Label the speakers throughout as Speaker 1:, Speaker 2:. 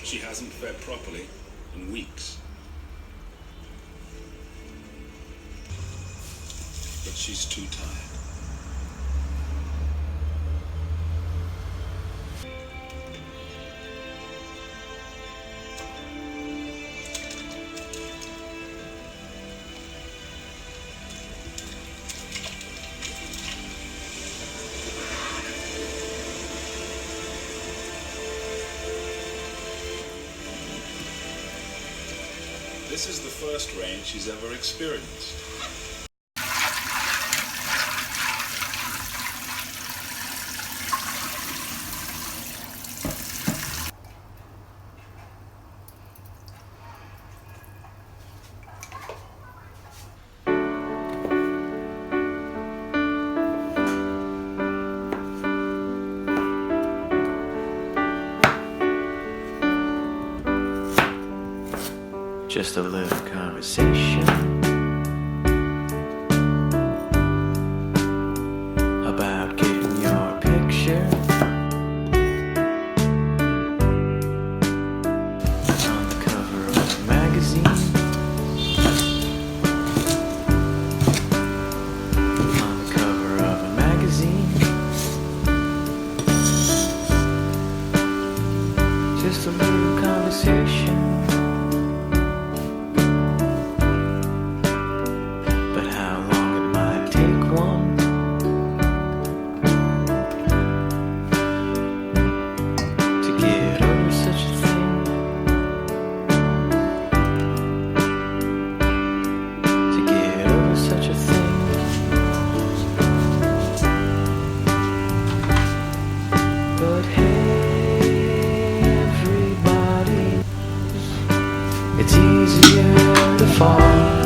Speaker 1: She hasn't fed properly in weeks. But she's too tired. This is the first rain she's ever experienced.
Speaker 2: Just a little conversation about getting your picture. little conversation. But how long it might take one to get over such a thing. To get over such a thing. But hey, everybody, it's easier to fall apart.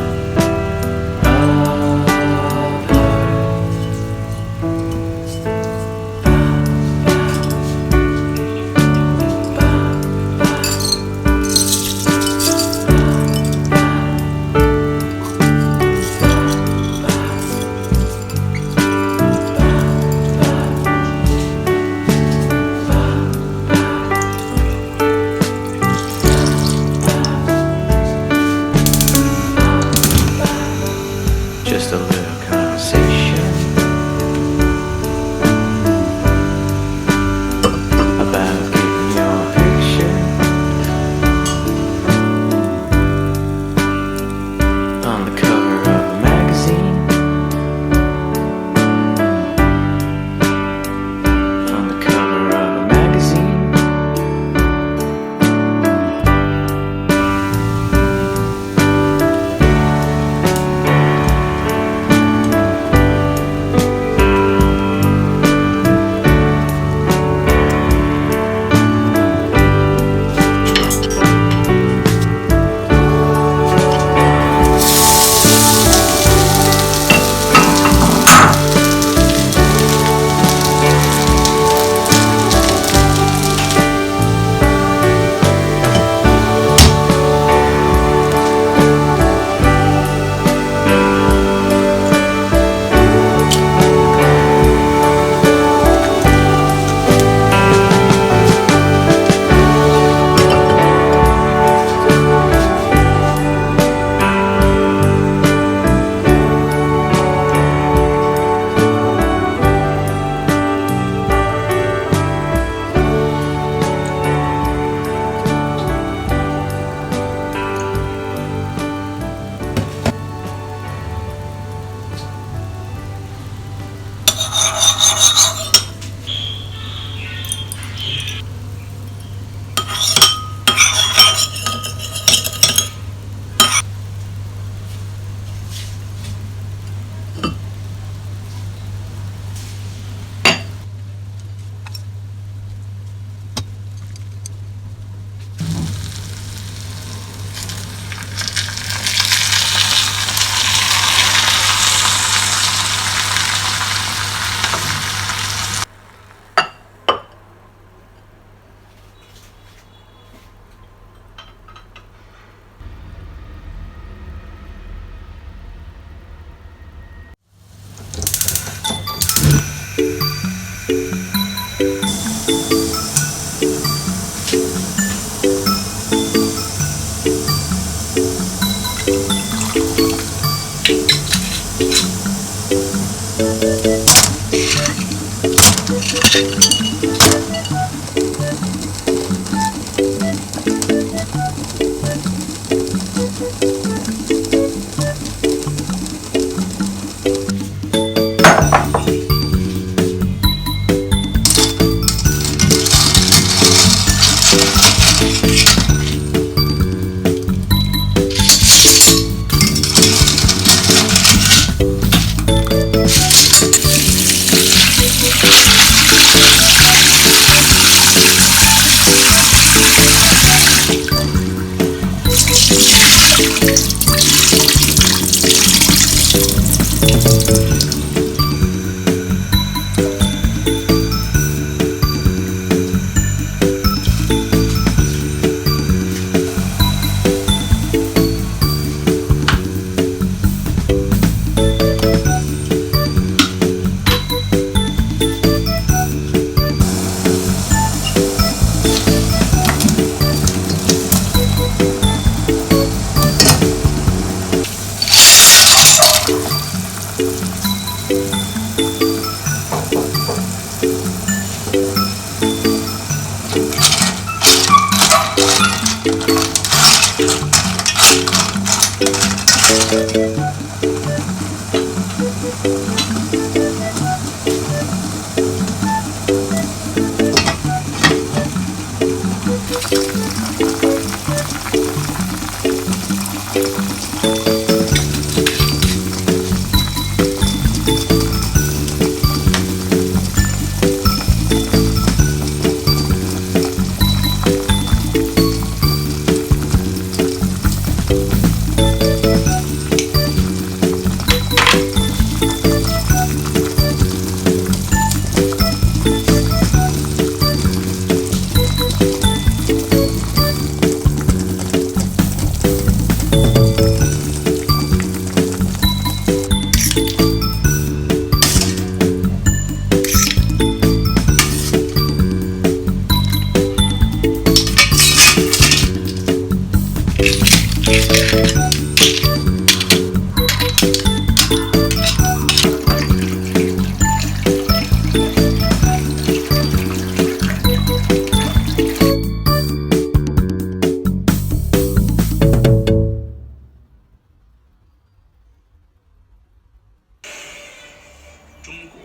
Speaker 3: 中国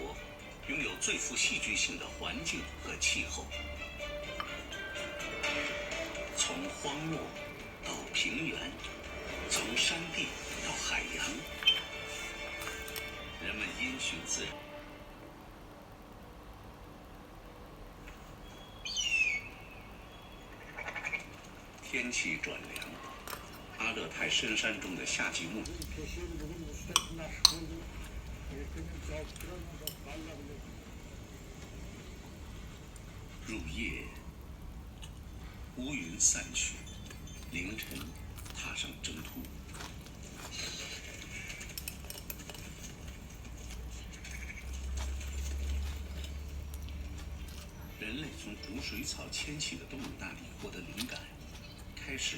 Speaker 3: 拥有最富戏剧性的环境和气候，从荒漠到平原，从山地到海洋，人们因循自然。天气转凉，阿勒泰深山中的夏季牧入夜，乌云散去，凌晨踏上征途。人类从捕水草迁徙的东鲁那里获得灵感，开始。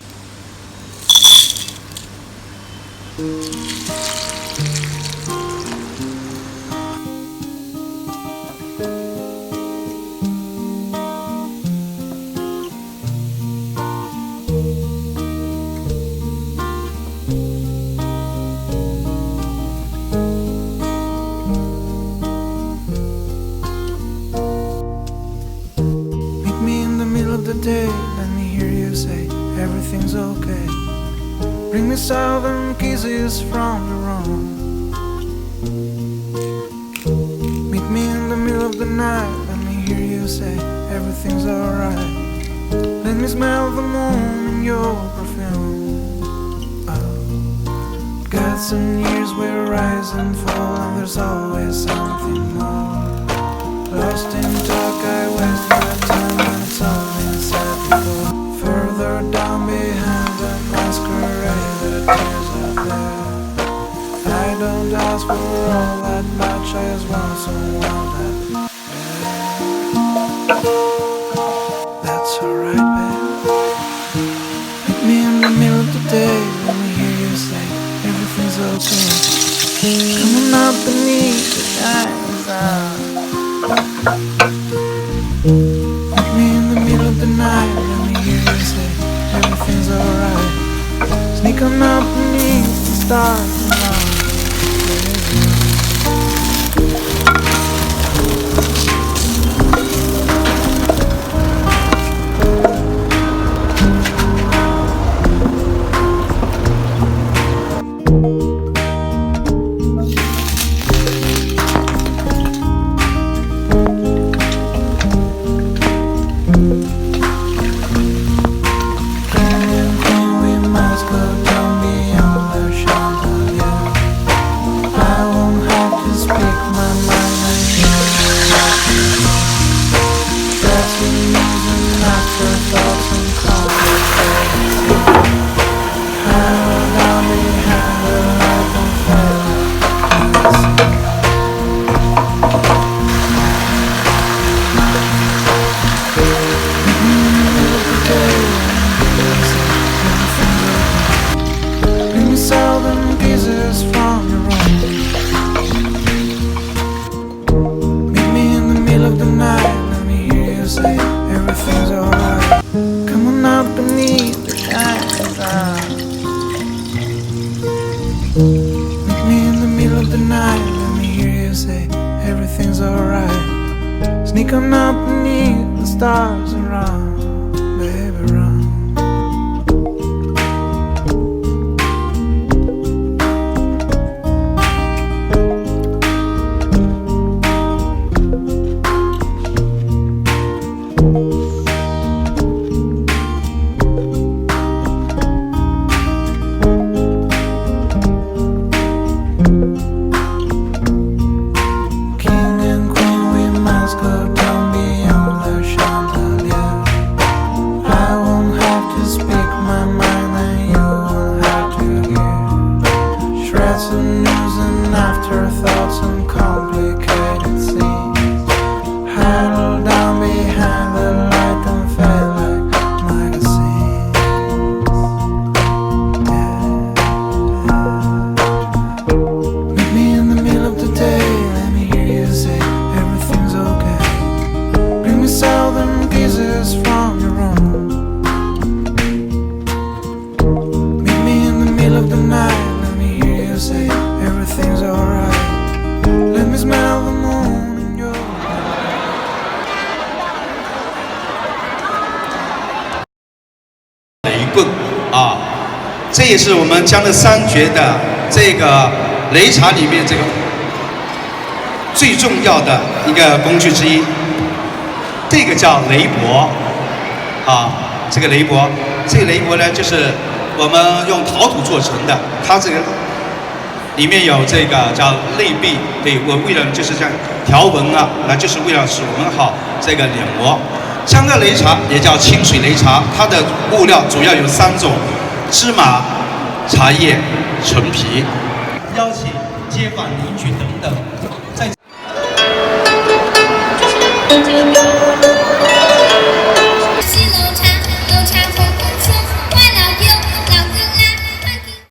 Speaker 2: Let me hear you say everything's okay. Bring me southern kisses from the room. Meet me in the middle of the night. Let me hear you say everything's alright. Let me smell the moon in your perfume. Oh, gods and years will rise and fall, and there's always something more. Lost in talk, I waste my time, and it's all been said before. Further down behind the masquerade that tears up there, I don't ask for all that much, I just want someone that's alright, babe. Meet me in the middle of the day, let me hear you say everything's okay. Coming up beneath the shining sun. Meet me in the middle of the night, let me hear you say everything's alright. Sneak on up beneath the stars tonight. We must go down beyond the chandelier. stars and run, baby, run.
Speaker 4: 啊，这也是我们江浙三绝的这个擂茶里面这个最重要的一个工具之一。这个叫擂钵，啊，这个擂钵呢，就是我们用陶土做成的，它这个里面有这个叫内壁，对，我为了就是这样条纹啊，那就是为了使我们好这个碾磨。江浙擂茶也叫清水擂茶，它的物料主要有3种：芝麻、茶叶、陈皮。邀请街坊邻居等等，在。